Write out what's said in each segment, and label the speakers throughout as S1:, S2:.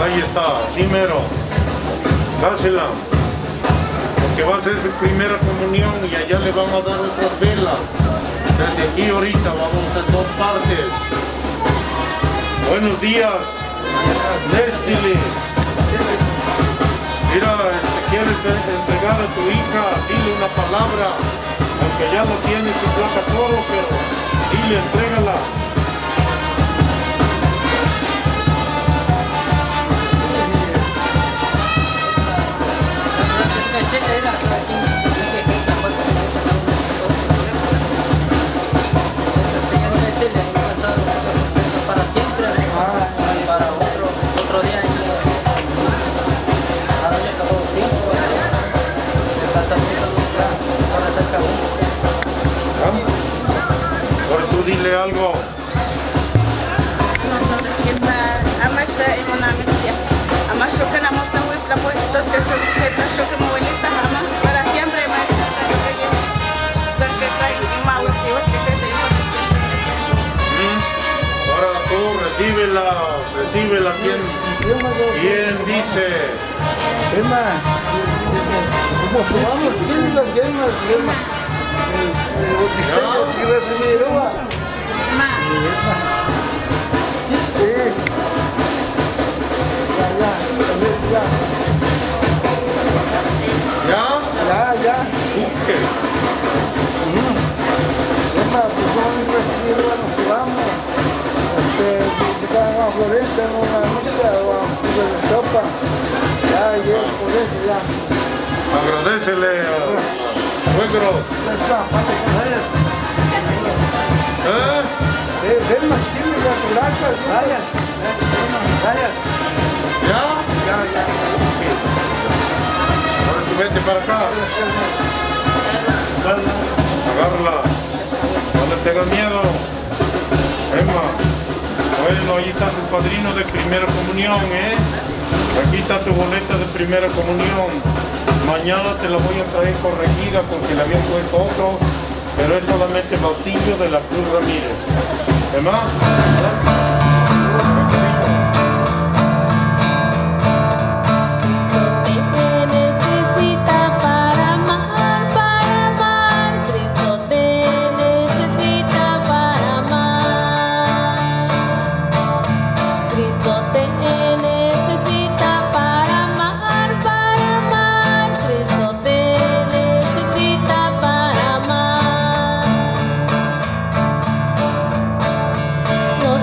S1: Ahí está, así mero. Dásela. Porque va a ser su primera comunión y allá le van a dar otras velas. Desde aquí ahorita vamos en dos partes. Buenos días, Nestile. Mira, quieres entregar a tu hija, dile una palabra. Aunque ya no tiene su placa toro, pero dile, entrégala.
S2: Para siempre, para otro día. Ahora ya acabó el tiempo, el casamiento ahora está acabado.
S1: Ahora tú dile algo.
S3: Para siempre,
S1: ahora tú recíbela bien dice.
S4: ¿Qué más? ¿Cómo vamos? ¿Qué más? El diseño que recibirá. Sí. Ya.
S1: ¿Qué?
S4: Pues vamos a recibir, nos vamos. De cada Florencia, una nota o a la tropa. Ya, por eso ya.
S1: Agradecele a suegros.
S4: Ven más tiene las placas. Vayas.
S1: ¿Ya? Ahora tú vete para acá. Agárrala. No le tengas miedo. Emma. Bueno, ahí está su padrino de primera comunión, ¿eh? Aquí está tu boleta de primera comunión. Mañana te la voy a traer corregida porque le habían puesto otros, pero es solamente Basilio de la Cruz Ramírez. Emma.
S5: No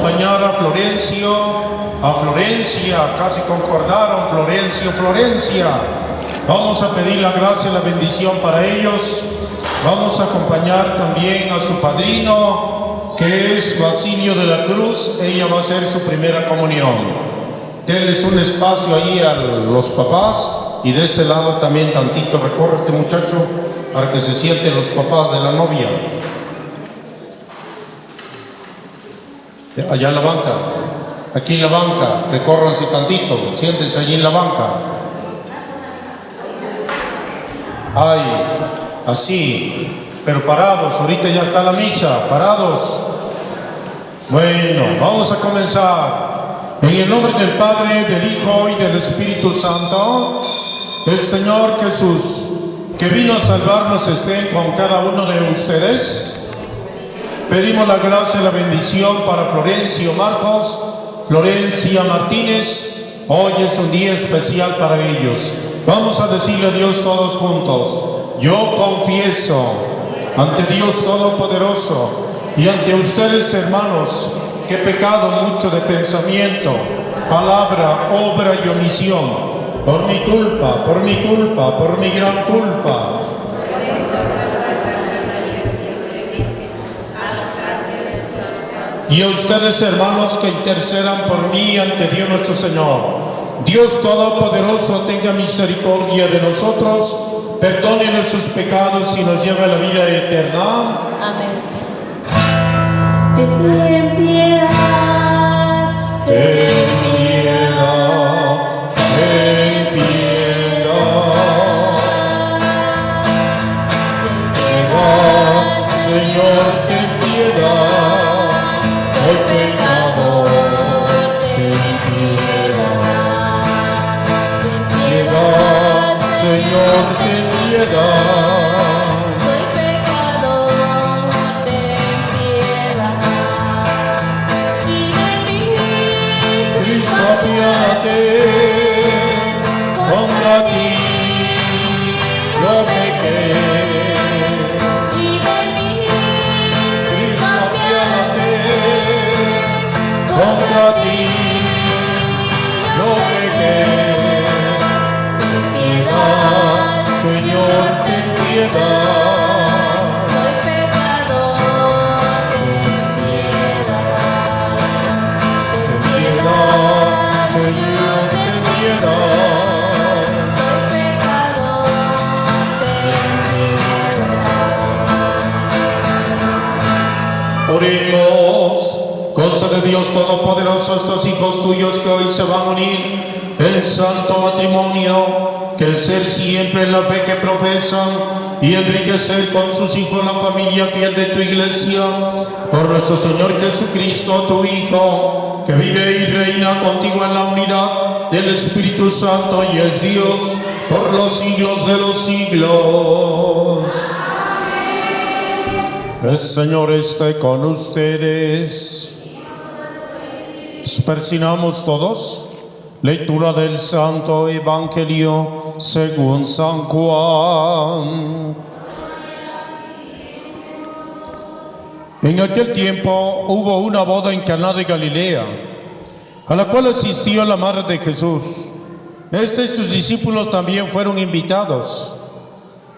S1: acompañar a Florencia, casi concordaron, Florencia. Vamos a pedir la gracia y la bendición para ellos. Vamos a acompañar también a su padrino, que es Basilio de la Cruz. Ella va a hacer su primera comunión. Denles un espacio ahí a los papás, y de ese lado también tantito, recórrete muchacho, para que se sienten los papás de la novia. Allá en la banca, aquí en la banca, recórranse tantito, siéntense allí en la banca. Ay, así, pero parados, ahorita ya está la misa, parados. Bueno, vamos a comenzar. En el nombre del Padre, del Hijo y del Espíritu Santo, el Señor Jesús, que vino a salvarnos, esté con cada uno de ustedes. Pedimos la gracia y la bendición para Florencio Marcos, Florencia Martínez. Hoy es un día especial para ellos. Vamos a decirle a Dios todos juntos: yo confieso ante Dios Todopoderoso y ante ustedes, hermanos, que he pecado mucho de pensamiento, palabra, obra y omisión, por mi culpa, por mi gran culpa. Y a ustedes, hermanos, que intercedan por mí ante Dios nuestro Señor. Dios Todopoderoso tenga misericordia de nosotros, perdone nuestros pecados y nos lleve a la vida eterna.
S5: Amén. Ten piedad,
S1: Ten piedad, ten piedad. Piedad, Señor, ten piedad. Soy pecador, ten piedad. Piedad, Señor, ten piedad.
S5: soy pecador, ten piedad. Y de mí,
S1: Cristo, apiádate, contra ti yo pequé.
S5: y de mí,
S1: Cristo, apiádate, contra ti yo pequé. Piedad, Señor, ten piedad.
S5: soy pecador, ten piedad.
S1: Ten piedad, Señor, ten piedad.
S5: Soy pecador, ten piedad.
S1: Oremos. Concede Dios Todopoderoso a estos hijos tuyos que hoy se van a unir en santo matrimonio, crecer siempre en la fe que profesan y enriquecer con sus hijos la familia fiel de tu iglesia. Por nuestro Señor Jesucristo, tu Hijo, que vive y reina contigo en la unidad del Espíritu Santo y es Dios por los siglos de los siglos. El Señor esté con ustedes. Persinamos todos. Lectura del Santo Evangelio según San Juan. En aquel tiempo hubo una boda en Caná de Galilea, a la cual asistió la madre de Jesús. Y sus discípulos también fueron invitados.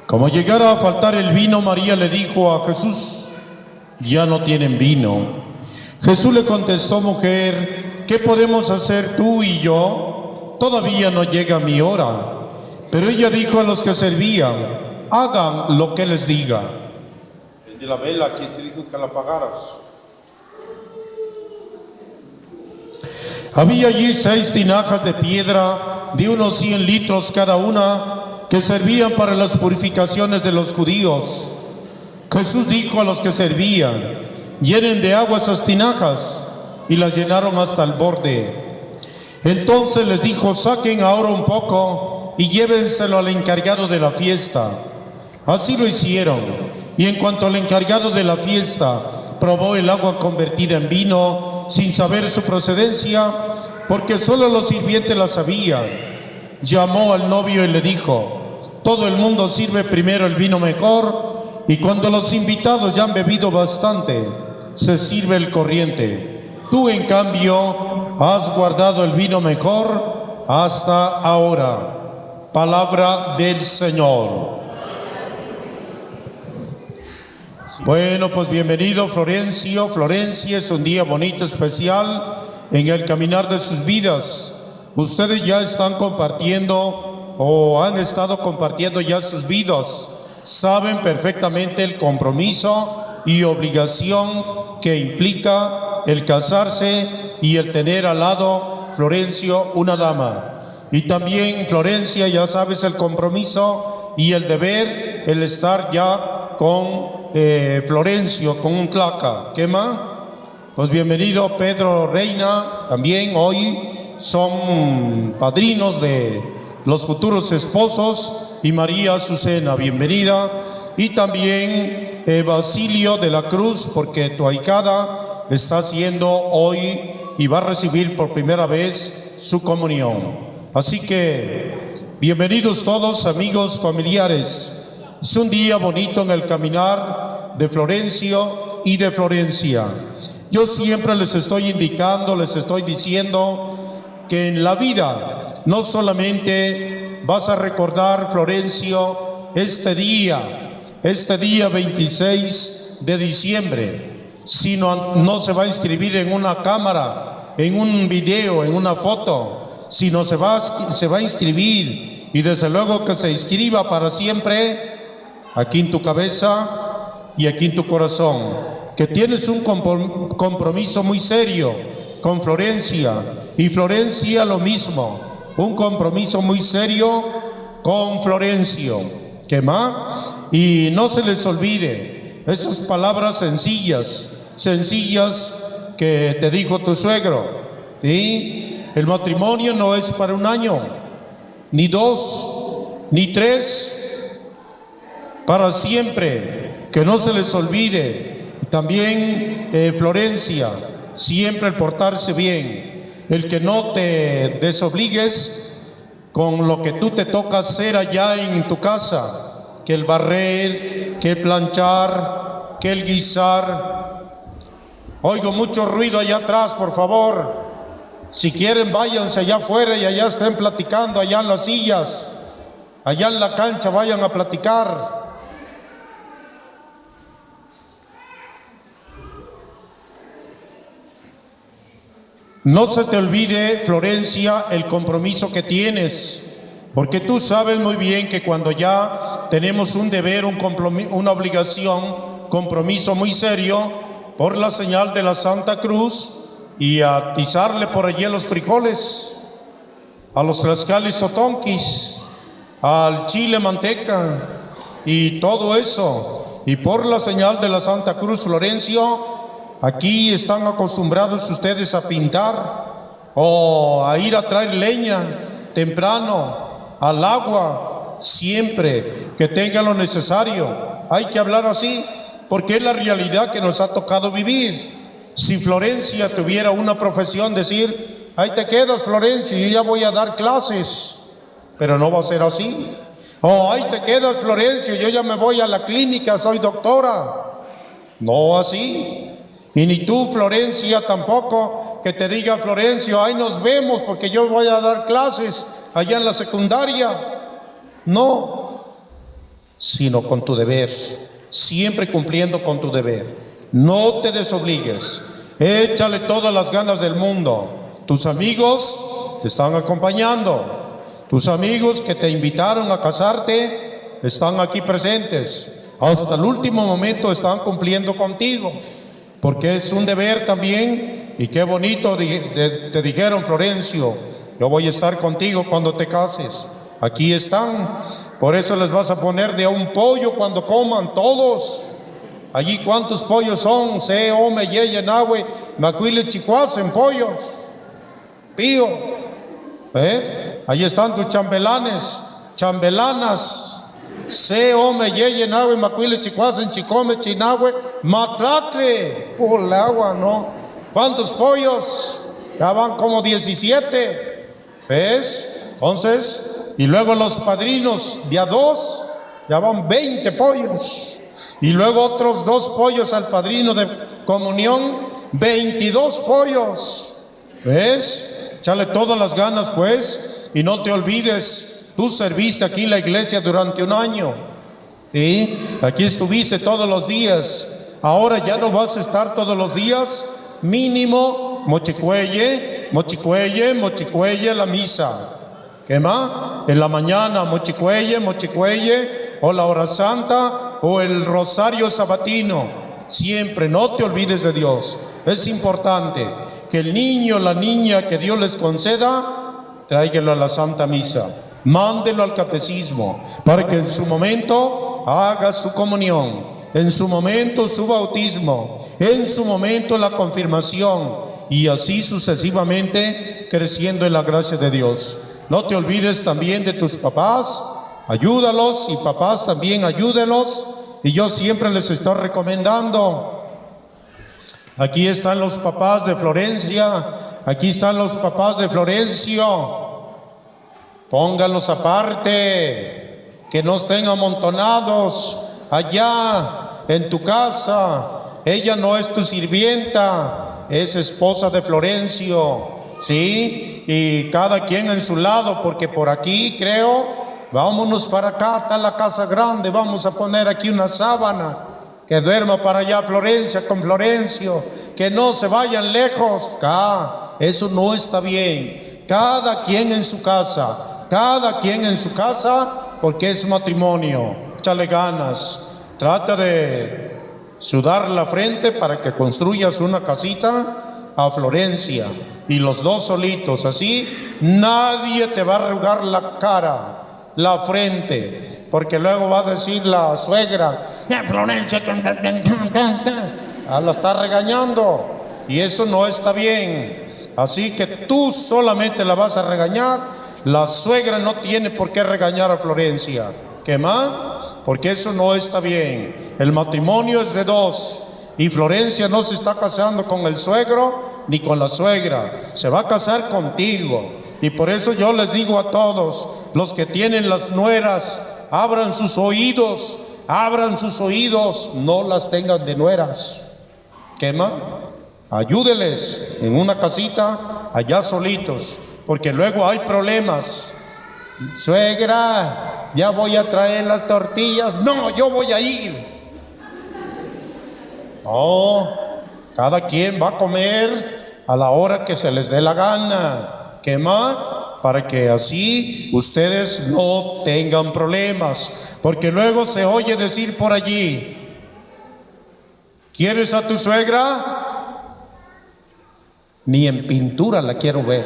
S1: Como llegara a faltar el vino, María le dijo a Jesús: ya no tienen vino. Jesús le contestó: mujer, ¿qué podemos hacer tú y yo? Todavía no llega mi hora. Pero ella dijo a los que servían: hagan lo que les diga. El de la vela, ¿quién te dijo que la apagaras? Había allí 6 tinajas de piedra de unos 100 litros cada una, que servían para las purificaciones de los judíos. Jesús dijo a los que servían: llenen de agua esas tinajas, y las llenaron hasta el borde. Entonces les dijo: saquen ahora un poco y llévenselo al encargado de la fiesta. Así lo hicieron, y en cuanto el encargado de la fiesta probó el agua convertida en vino, sin saber su procedencia, porque solo los sirvientes la sabían, llamó al novio y le dijo: todo el mundo sirve primero el vino mejor, y cuando los invitados ya han bebido bastante, se sirve el corriente. Tú, en cambio, has guardado el vino mejor hasta ahora. Palabra del Señor. Bueno, pues bienvenido Florencio. Florencia, es un día bonito, especial en el caminar de sus vidas. Ustedes ya están compartiendo o han estado compartiendo ya sus vidas. Saben perfectamente el compromiso y obligación que implica el casarse y el tener al lado, Florencio, una dama. Y también, Florencia, ya sabes el compromiso y el deber, el estar ya con Florencio, con un tlaca. ¿Qué más? Pues bienvenido Pedro Reina, también hoy son padrinos de los futuros esposos, y María Azucena, bienvenida. Y también Basilio de la Cruz, porque tu ahijada está haciendo hoy y va a recibir por primera vez su comunión. Así que bienvenidos todos, amigos, familiares. Es un día bonito en el caminar de Florencio y de Florencia. Yo siempre les estoy indicando, les estoy diciendo que en la vida no solamente vas a recordar, Florencio, este día 26 de diciembre, sino no se va a inscribir en una cámara, en un video, en una foto, sino se va a inscribir, y desde luego que se inscriba para siempre aquí en tu cabeza y aquí en tu corazón, que tienes un compromiso muy serio con Florencia, y Florencia lo mismo, un compromiso muy serio con Florencio. ¿Qué más? Y no se les olvide esas palabras sencillas que te dijo tu suegro, ¿sí? El matrimonio no es para un año, ni 2, ni 3, para siempre. Que no se les olvide. Y también, Florencia, siempre el portarse bien, el que no te desobligues con lo que tú te toca hacer allá en tu casa, que el barrer, que el planchar, que el guisar. Oigo mucho ruido allá atrás, por favor. Si quieren, váyanse allá afuera y allá estén platicando, allá en las sillas, allá en la cancha, vayan a platicar. No se te olvide, Florencia, el compromiso que tienes, porque tú sabes muy bien que cuando ya tenemos un deber, una obligación, compromiso muy serio, por la señal de la Santa Cruz, y a atizarle por allí a los frijoles, a los tlaxcalis totonquis, al chile manteca y todo eso, y por la señal de la Santa Cruz, Florencio, aquí están acostumbrados ustedes a pintar o a ir a traer leña temprano al agua, siempre que tengan lo necesario. Hay que hablar así, porque es la realidad que nos ha tocado vivir. Si Florencia tuviera una profesión, decir, ahí te quedas, Florencia, yo ya voy a dar clases, pero no va a ser así. O ahí te quedas, Florencia, yo ya me voy a la clínica, soy doctora. No así. Y ni tú, Florencia, tampoco, que te diga, Florencio, ahí nos vemos porque yo voy a dar clases allá en la secundaria. No, sino con tu deber, siempre cumpliendo con tu deber. No te desobligues, échale todas las ganas del mundo. Tus amigos te están acompañando, tus amigos que te invitaron a casarte están aquí presentes. Hasta el último momento están cumpliendo contigo, porque es un deber también. Y qué bonito te dijeron, Florencio, yo voy a estar contigo cuando te cases. Aquí están, por eso les vas a poner de a un pollo cuando coman todos. Allí, ¿cuántos pollos son? Se, ome, yeye, nahue, macuile, chicuacen, pollos. Pío. Allí están tus chambelanes, chambelanas. Se, ome, yeye, nahue, macuile, chicuacen, chicome, chinahue, matlatle. El agua, ¿no? ¿Cuántos pollos? Ya van como 17. ¿Ves? Entonces, y luego los padrinos de a 2, ya van 20 pollos. Y luego otros 2 pollos al padrino comunión, 22 pollos. ¿Ves? Échale todas las ganas, pues, y no te olvides, tú serviste aquí en la iglesia durante un año. ¿Sí? Aquí estuviste todos los días. Ahora ya no vas a estar todos los días. Mínimo, mochicuelle, mochicuelle, mochicuelle la misa. ¿Qué más? En la mañana, mochicuelle, mochicuelle, o la hora santa, o el rosario sabatino. Siempre, no te olvides de Dios. Es importante que el niño, la niña que Dios les conceda, tráigalo a la Santa Misa. Mándelo al catecismo, para que en su momento haga su comunión, en su momento su bautismo, en su momento la confirmación, y así sucesivamente creciendo en la gracia de Dios. No te olvides también de tus papás, ayúdalos, y papás también ayúdelos. Y yo siempre les estoy recomendando, aquí están los papás de Florencia, aquí están los papás de Florencio, pónganlos aparte, que no estén amontonados allá en tu casa. Ella no es tu sirvienta, es esposa de Florencio, ¿sí? Y cada quien en su lado, porque por aquí creo, vámonos para acá, está la casa grande, vamos a poner aquí una sábana, que duerma para allá Florencia con Florencio, que no se vayan lejos. Acá, eso no está bien. Cada quien en su casa, cada quien en su casa, porque es matrimonio. Échale ganas, trata de sudar la frente para que construyas una casita a Florencia, y los dos solitos, así nadie te va a arrugar la cara, la frente, porque luego va a decir la suegra, Florencia, la está regañando, y eso no está bien. Así que tú solamente la vas a regañar. La suegra no tiene por qué regañar a Florencia. ¿Qué más? Porque eso no está bien. El matrimonio es de dos, y Florencia no se está casando con el suegro ni con la suegra, se va a casar contigo. Y por eso yo les digo a todos los que tienen las nueras, abran sus oídos, no las tengan de nueras. ¿Qué más? Ayúdeles en una casita allá solitos, porque luego hay problemas. Suegra, ya voy a traer las tortillas. No, yo voy a ir. No, cada quien va a comer a la hora que se les dé la gana. ¿Qué más? Para que así ustedes no tengan problemas, porque luego se oye decir por allí, ¿quieres a tu suegra? Ni en pintura la quiero ver.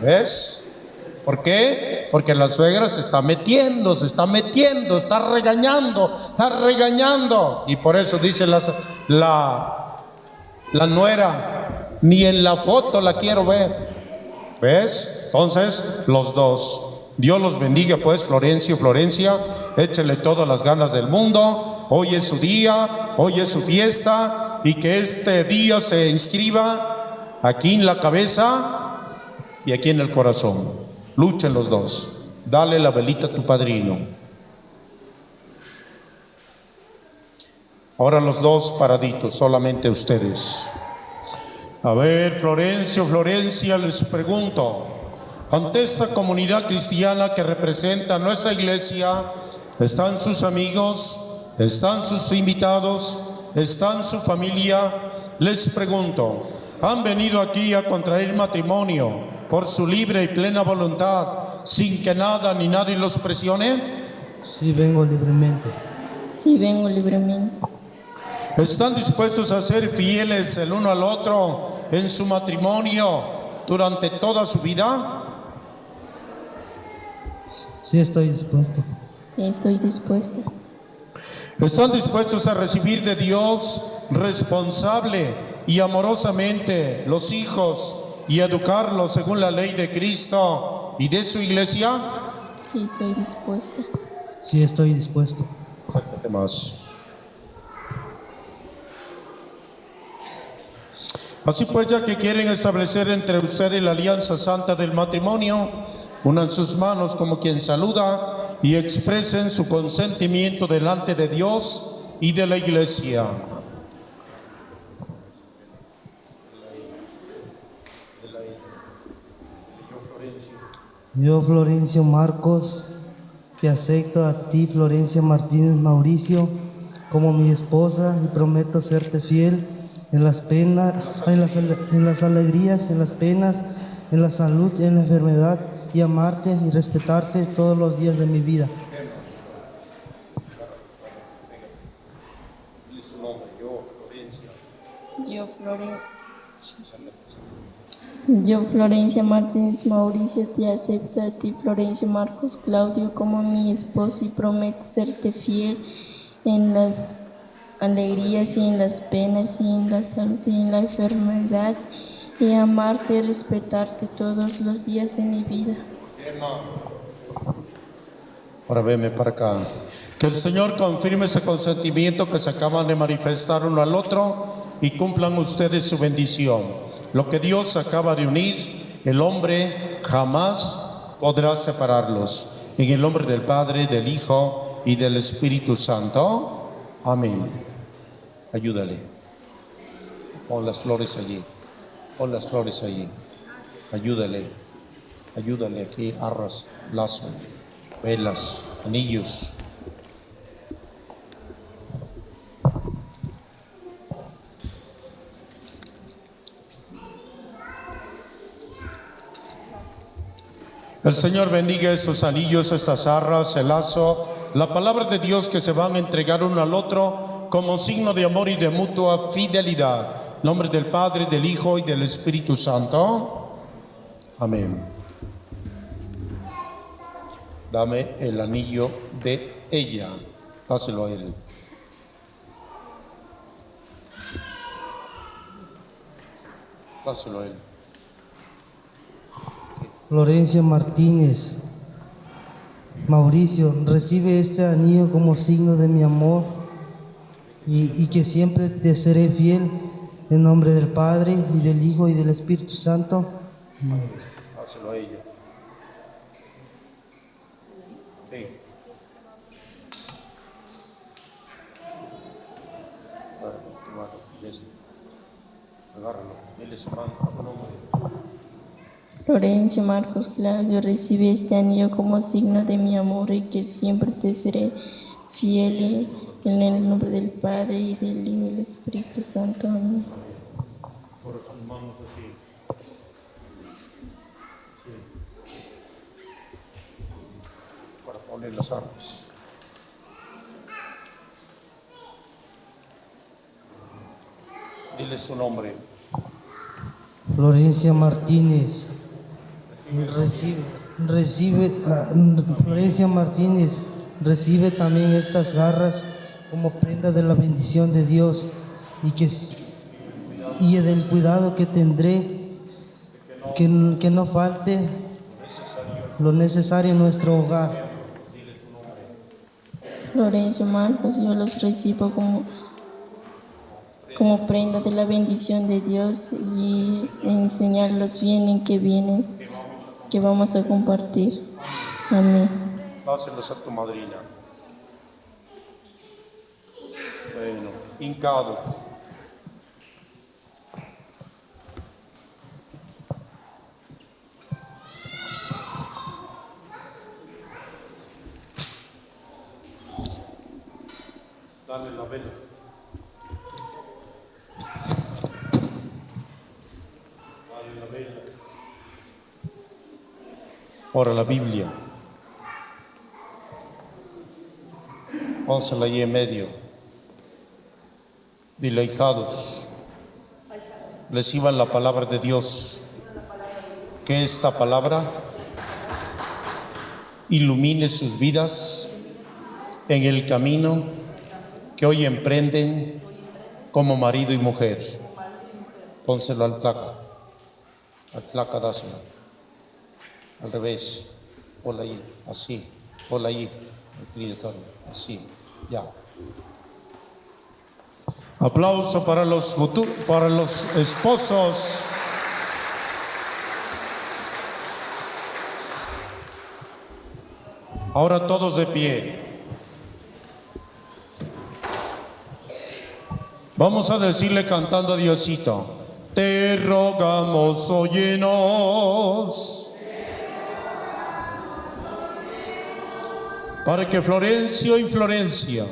S1: ¿Ves? ¿Por qué? Porque la suegra se está metiendo, está regañando. Y por eso dice la nuera, ni en la foto la quiero ver. ¿Ves? Entonces, los dos. Dios los bendiga, pues, Florencia, échele todas las ganas del mundo. Hoy es su día, hoy es su fiesta, y que este día se inscriba aquí en la cabeza y aquí en el corazón. Luchen los dos. Dale la velita a tu padrino. Ahora los dos paraditos, solamente ustedes. A ver, Florencia, les pregunto, ante esta comunidad cristiana que representa nuestra iglesia, están sus amigos, están sus invitados, están su familia. Les pregunto, ¿han venido aquí a contraer matrimonio por su libre y plena voluntad, sin que nada ni nadie los presione?
S6: Sí, vengo libremente.
S5: Sí, vengo libremente.
S1: ¿Están dispuestos a ser fieles el uno al otro en su matrimonio durante toda su vida?
S6: Sí, estoy dispuesto.
S5: Sí, estoy dispuesta.
S1: ¿Están dispuestos a recibir de Dios responsable y amorosamente los hijos y educarlos según la ley de Cristo y de su iglesia?
S5: Sí, estoy dispuesta.
S6: Sí, estoy dispuesto.
S1: Sácate más. Así pues, ya que quieren establecer entre ustedes la alianza santa del matrimonio, unan sus manos como quien saluda y expresen su consentimiento delante de Dios y de la iglesia.
S6: Yo, Florencio Marcos, te acepto a ti, Florencia Martínez Mauricio, como mi esposa y prometo serte fiel en las penas, en las alegrías, en las penas, en la salud, en la enfermedad, y amarte y respetarte todos los días de mi vida.
S5: Yo, Florencia Martínez Mauricio, te acepto a ti, Florencio Marcos Claudio, como mi esposo y prometo serte fiel en las alegrías y en las penas y en la salud y en la enfermedad, y amarte y respetarte todos los días de mi vida.
S7: Ahora veme para acá. Que el Señor confirme ese consentimiento que se acaban de manifestar uno al otro y cumplan ustedes su bendición. Lo que Dios acaba de unir, el hombre jamás podrá separarlos. En el nombre del Padre, del Hijo y del Espíritu Santo. Amén. Ayúdale. Pon las flores allí. Pon las flores allí. Ayúdale. Ayúdale aquí. Arras, lazo, velas, anillos. El Señor bendiga esos anillos, estas arras, el lazo, la palabra de Dios que se van a entregar uno al otro como signo de amor y de mutua fidelidad. En nombre del Padre, del Hijo y del Espíritu Santo. Amén. Dame el anillo de ella. Dáselo a él. Dáselo a él.
S6: Florencia Martínez Mauricio, recibe este anillo como signo de mi amor y que siempre te seré fiel en nombre del Padre y del Hijo y del Espíritu Santo.
S7: Dáselo a ella. Sí. Agárralo, dile su mano, su nombre.
S5: Florencio Marcos Claudio, recibe este anillo como signo de mi amor y que siempre te seré fiel en el nombre del Padre y del Hijo y del Espíritu Santo. Amén.
S7: Por sus manos así. Sí. Para poner las armas. Dile su nombre.
S6: Florencia Martínez, Florencia Martínez, recibe también estas garras como prenda de la bendición de Dios y del cuidado que tendré, que no falte lo necesario en nuestro hogar.
S5: Florencio Marcos, yo los recibo como prenda de la bendición de Dios y enseñarlos bien en que vienen, que vamos a compartir. Amén.
S7: Dáselos a tu madrina. Bueno, hincados. Dale la vela. Dale la vela. Ora la Biblia. Pónsela ahí en medio. Dile, hijados, reciban la palabra de Dios. Que esta palabra ilumine sus vidas en el camino que hoy emprenden como marido y mujer. Pónselo al tlaca dáselo. Al revés, ponla ahí, así, ponla ahí, así, ya. Aplauso para los esposos. Ahora todos de pie. Vamos a decirle cantando a Diosito: te rogamos, óyenos. para que Florencio y Florencia,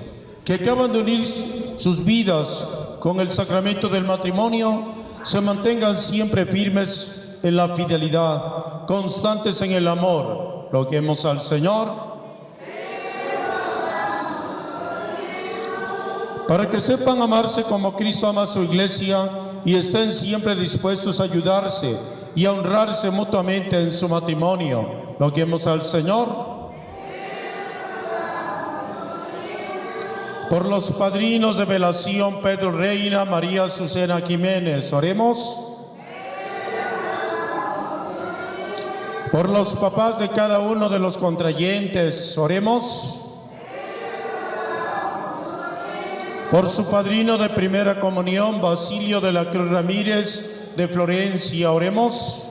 S7: que acaban de unir sus vidas con el sacramento del matrimonio, se mantengan siempre firmes en la fidelidad, constantes en el amor. Roguemos al Señor para que sepan amarse como Cristo ama a su iglesia y estén siempre dispuestos a ayudarse y a honrarse mutuamente en su matrimonio. Roguemos al Señor por los padrinos de velación Pedro Reina, María Azucena Jiménez. Oremos. Por los papás de cada uno de los contrayentes. Oremos. Por su padrino de primera comunión, Basilio de la Cruz Ramírez de Florencia. Oremos.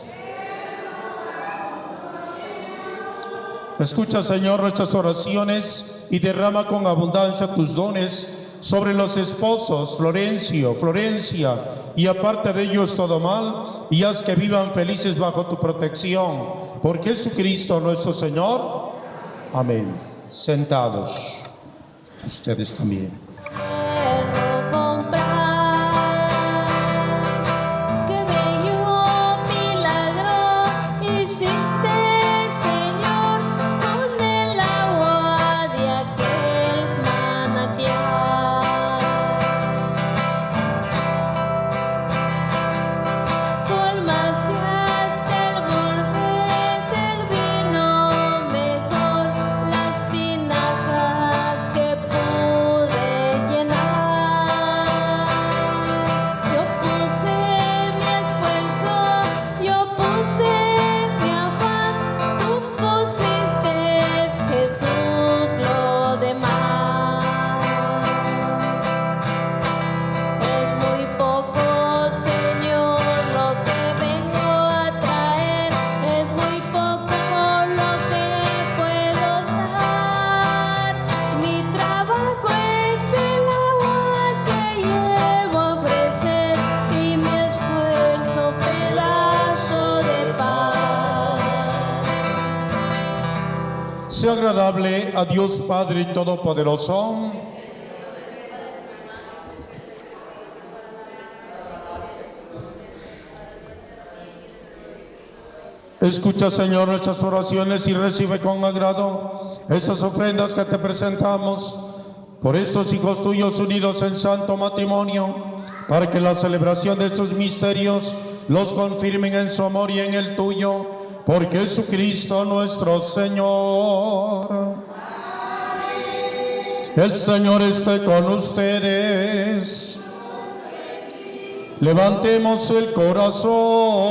S7: Escucha, Señor, nuestras oraciones y derrama con abundancia tus dones sobre los esposos Florencio, Florencia, y aparte de ellos todo mal, y haz que vivan felices bajo tu protección. Por Jesucristo nuestro Señor. Amén. Sentados. Ustedes también. Sea agradable a Dios Padre Todopoderoso. Escucha, Señor, nuestras oraciones y recibe con agrado esas ofrendas que te presentamos por estos hijos tuyos unidos en santo matrimonio, para que la celebración de estos misterios los confirmen en su amor y en el tuyo, por Jesucristo nuestro Señor. El Señor esté con ustedes. Levantemos el corazón.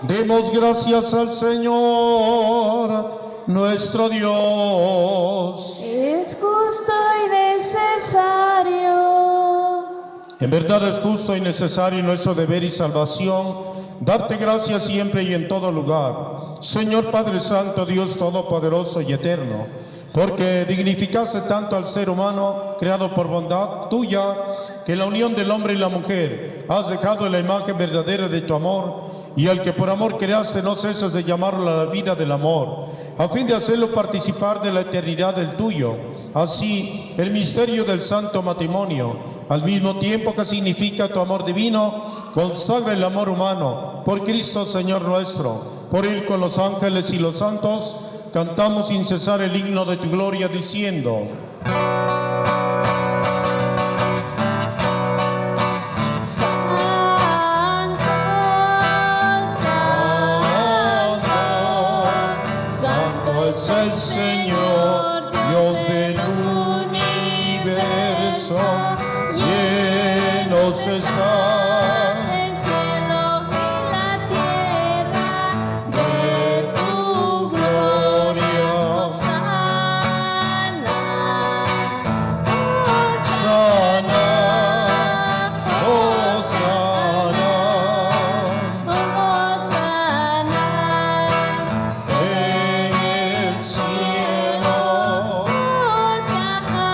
S7: Demos gracias al Señor nuestro Dios.
S5: Es justo y necesario.
S7: En verdad es justo y necesario nuestro deber y salvación darte gracias siempre y en todo lugar, Señor Padre Santo, Dios Todopoderoso y Eterno, porque dignificaste tanto al ser humano, creado por bondad tuya, que la unión del hombre y la mujer has dejado en la imagen verdadera de tu amor, y al que por amor creaste no cesas de llamarlo a la vida del amor, a fin de hacerlo participar de la eternidad del tuyo. Así, el misterio del santo matrimonio, al mismo tiempo que significa tu amor divino, consagra el amor humano por Cristo Señor nuestro. Por él, con los ángeles y los santos, cantamos sin cesar el himno de tu gloria, diciendo: es el Señor, Dios del universo, llenos están
S5: El cielo y la tierra
S7: de tu gloria.
S5: Hosana,
S7: Hosana, Hosana,
S5: Hosana,
S7: en el cielo.
S5: Hosana,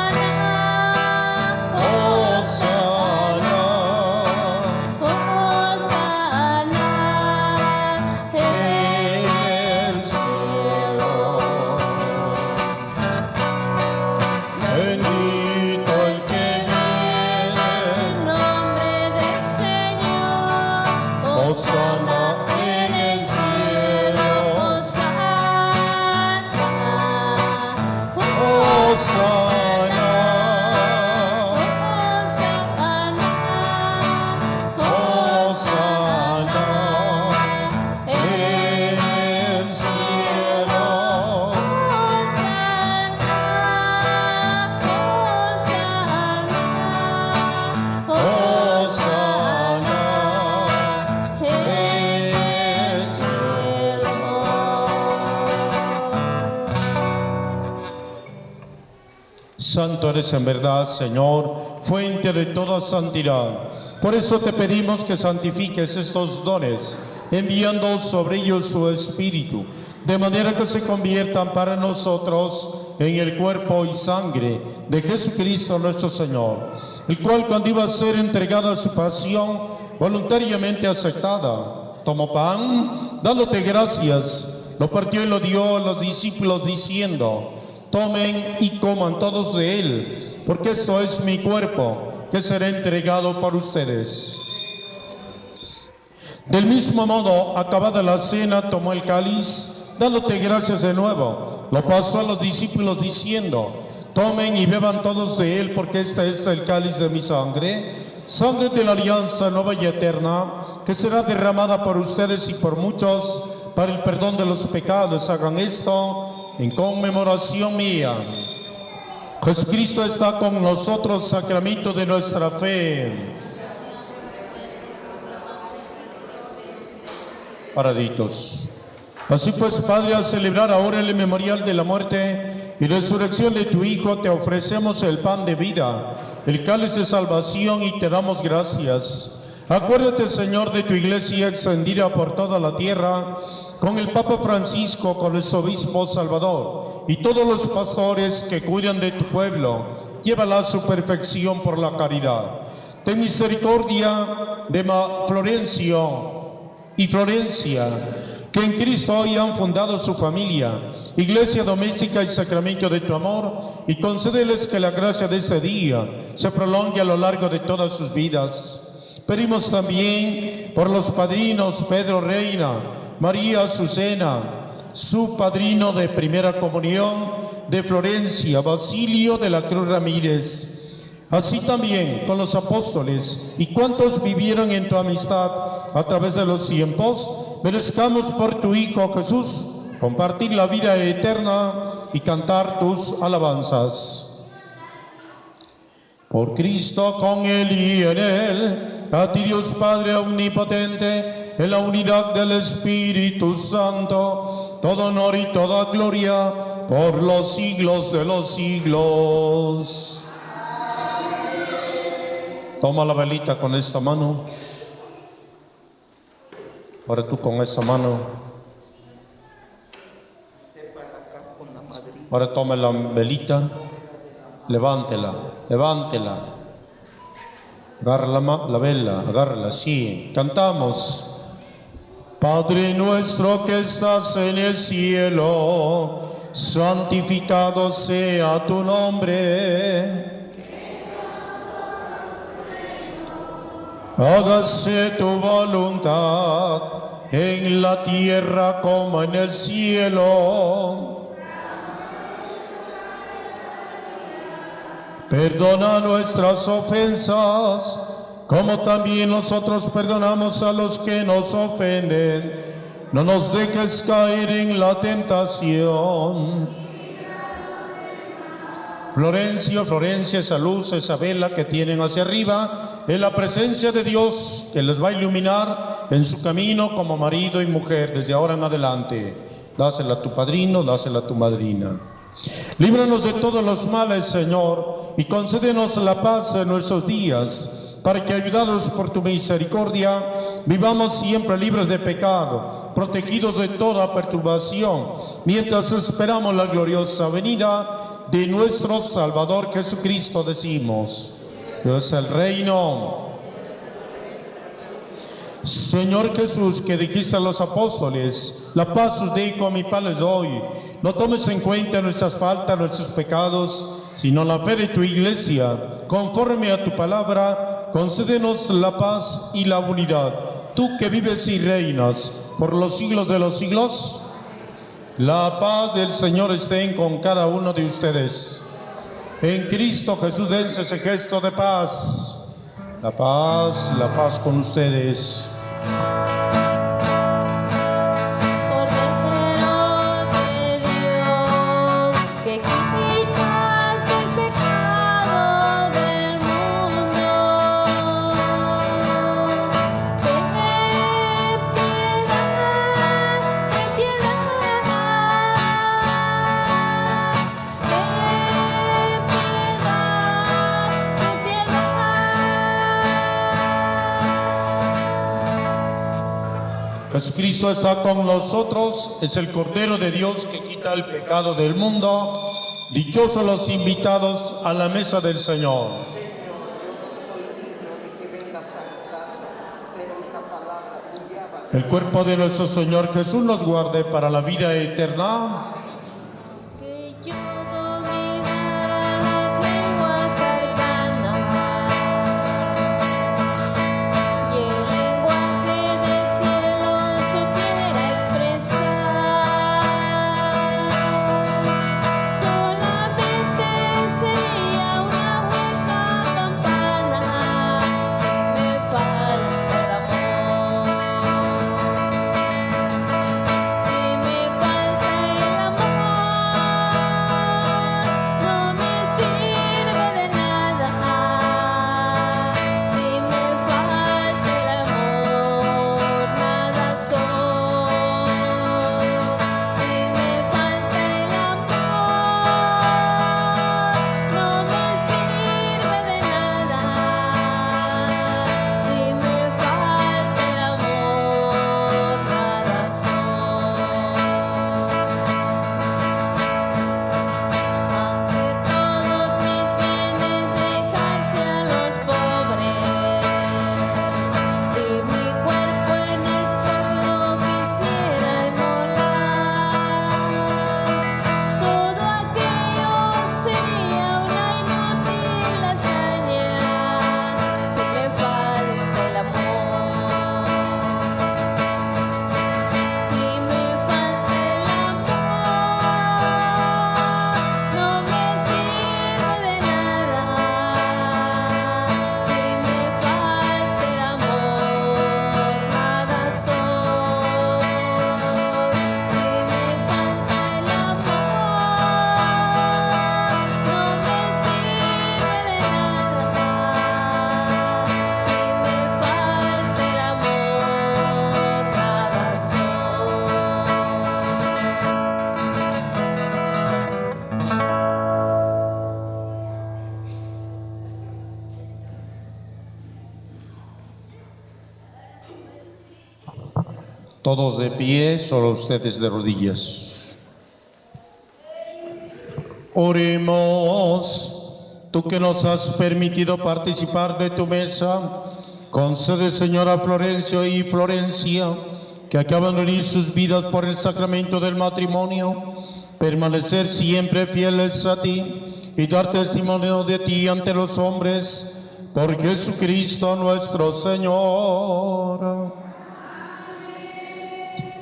S7: Hosana, santo eres en verdad, Señor, fuente de toda santidad. Por eso te pedimos que santifiques estos dones, enviando sobre ellos tu Espíritu, de manera que se conviertan para nosotros en el cuerpo y sangre de Jesucristo nuestro Señor, el cual, cuando iba a ser entregado a su pasión, voluntariamente aceptada, tomó pan, dándote gracias, lo partió y lo dio a los discípulos diciendo: tomen y coman todos de él, porque esto es mi cuerpo, que será entregado por ustedes. Del mismo modo, acabada la cena, tomó el cáliz, dándote gracias de nuevo, lo pasó a los discípulos diciendo: tomen y beban todos de él, porque este es el cáliz de mi sangre, sangre de la alianza nueva y eterna, que será derramada por ustedes y por muchos para el perdón de los pecados. Hagan esto en conmemoración mía. Jesucristo está con nosotros, sacramento de nuestra fe. Paraditos. Así pues, Padre, al celebrar ahora el memorial de la muerte y resurrección de tu Hijo, te ofrecemos el pan de vida, el cáliz de salvación, y te damos gracias. Acuérdate, Señor, de tu iglesia extendida por toda la tierra, con el Papa Francisco, con el obispo Salvador y todos los pastores que cuidan de tu pueblo. Llévala a su perfección por la caridad. Ten misericordia de Florencio y Florencia, que en Cristo hoy han fundado su familia, iglesia doméstica y sacramento de tu amor, y concédeles que la gracia de este día se prolongue a lo largo de todas sus vidas. Pedimos también por los padrinos Pedro Reina, María Azucena, su padrino de primera comunión de Florencia, Basilio de la Cruz Ramírez. Así también con los apóstoles y cuantos vivieron en tu amistad a través de los tiempos, merezcamos por tu Hijo Jesús compartir la vida eterna y cantar tus alabanzas. Por Cristo, con Él y en Él, a ti Dios Padre omnipotente, en la unidad del Espíritu Santo, todo honor y toda gloria por los siglos de los siglos. Toma la velita con esta mano. Ahora tú con esta mano. Ahora toma la velita. Levántela, levántela. Agarra la vela, agárrala, sí. Cantamos. Padre nuestro que estás en el cielo, santificado sea tu nombre. Hágase tu voluntad en la tierra como en el cielo. Perdona nuestras ofensas, como también nosotros perdonamos a los que nos ofenden. No nos dejes caer en la tentación. Florencia, esa luz, esa vela que tienen hacia arriba, es la presencia de Dios que les va a iluminar en su camino como marido y mujer desde ahora en adelante. Dásela a tu padrino, dásela a tu madrina. Líbranos de todos los males, Señor, y concédenos la paz en nuestros días, para que, ayudados por tu misericordia, vivamos siempre libres de pecado, protegidos de toda perturbación, mientras esperamos la gloriosa venida de nuestro Salvador Jesucristo. Decimos: Dios es el reino. Señor Jesús, que dijiste a los apóstoles: la paz os dejo, a mi paz les doy. No tomes en cuenta nuestras faltas, nuestros pecados, sino la fe de tu iglesia. Conforme a tu palabra, concédenos la paz y la unidad. Tú que vives y reinas por los siglos de los siglos, la paz del Señor esté con cada uno de ustedes. En Cristo Jesús, dense ese gesto de paz. La paz con ustedes. Jesucristo está con nosotros, es el Cordero de Dios que quita el pecado del mundo. Dichosos los invitados a la mesa del Señor. El cuerpo de nuestro Señor Jesús nos guarde para la vida eterna. Todos de pie, solo ustedes de rodillas. Oremos. Tú que nos has permitido participar de tu mesa, concede, Señor, a Florencio y Florencia, que acaban de unir sus vidas por el sacramento del matrimonio, permanecer siempre fieles a ti y dar testimonio de ti ante los hombres, por Jesucristo nuestro Señor.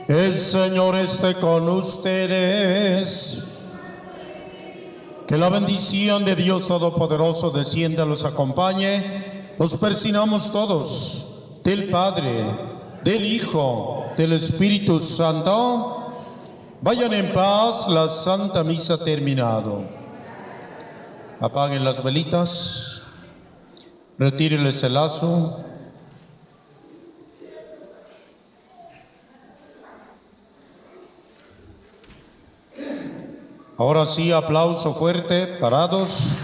S7: El Señor esté con ustedes. Que la bendición de Dios Todopoderoso descienda, los acompañe. Nos persignamos todos, del Padre, del Hijo, del Espíritu Santo. Vayan en paz, la Santa Misa ha terminado. Apaguen las velitas, retírenles el lazo. Ahora sí, aplauso fuerte, parados.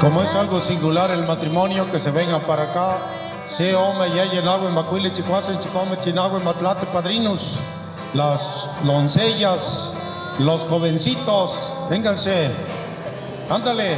S7: Como es algo singular el matrimonio, que se vengan para acá. Se hombre ya llenagüe macuile chicuasen chicome chinagüe matlate padrinos, las doncellas, los jovencitos, vénganse, ándale.